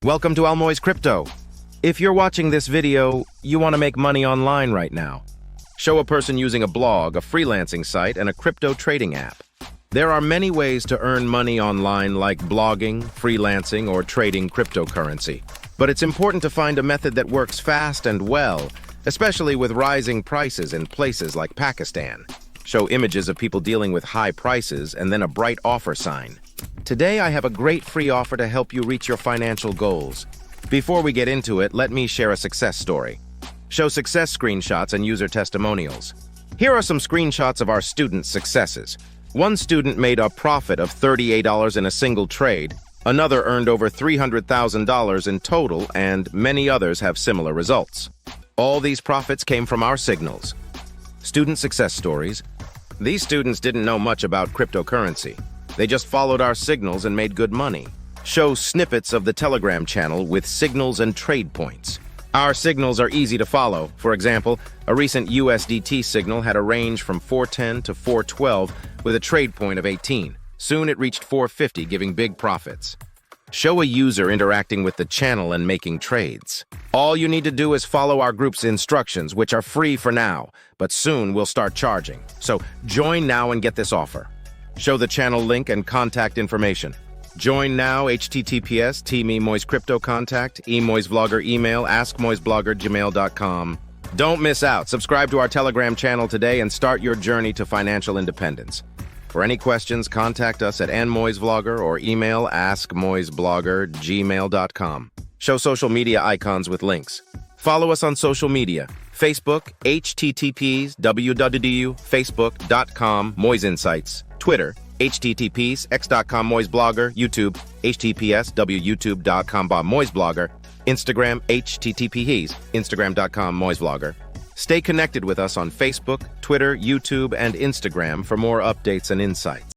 Welcome to Moiz Crypto. If you're watching this video, you want to make money online right now. Show a person using a blog, a freelancing site, and a crypto trading app. There are many ways to earn money online like blogging, freelancing, or trading cryptocurrency. But it's important to find a method that works fast and well, especially with rising prices in places like Pakistan. Show images of people dealing with high prices and then a bright offer sign. Today, I have a great free offer to help you reach your financial goals. Before we get into it, let me share a success story. Show success screenshots and user testimonials. Here are some screenshots of our students' successes. One student made a profit of $38 in a single trade. Another earned over $300,000 in total, and many others have similar results. All these profits came from our signals. Student success stories. These students didn't know much about cryptocurrency. They just followed our signals and made good money. Show snippets of the Telegram channel with signals and trade points. Our signals are easy to follow. For example, a recent USDT signal had a range from 410 to 412 with a trade point of 18. Soon it reached 450, giving big profits. Show a user interacting with the channel and making trades. All you need to do is follow our group's instructions, which are free for now, but soon we'll start charging. So join now and get this offer. Show the channel link and contact information. Join now, https Moiz Crypto contact, Moiz Vlogger email, askmoizblogger gmail.com. Don't miss out. Subscribe to our Telegram channel today and start your journey to financial independence. For any questions, contact us at @moizvlogger or email askmoizblogger@gmail.com. Show social media icons with links. Follow us on social media. Facebook, https www.facebook.com Moiz Insights. Twitter, https x.com Moiz Blogger. YouTube, https wyoutube.com Moiz Blogger. Instagram, https instagram.com Moiz Vlogger. Stay connected with us on Facebook, Twitter, YouTube, and Instagram for more updates and insights.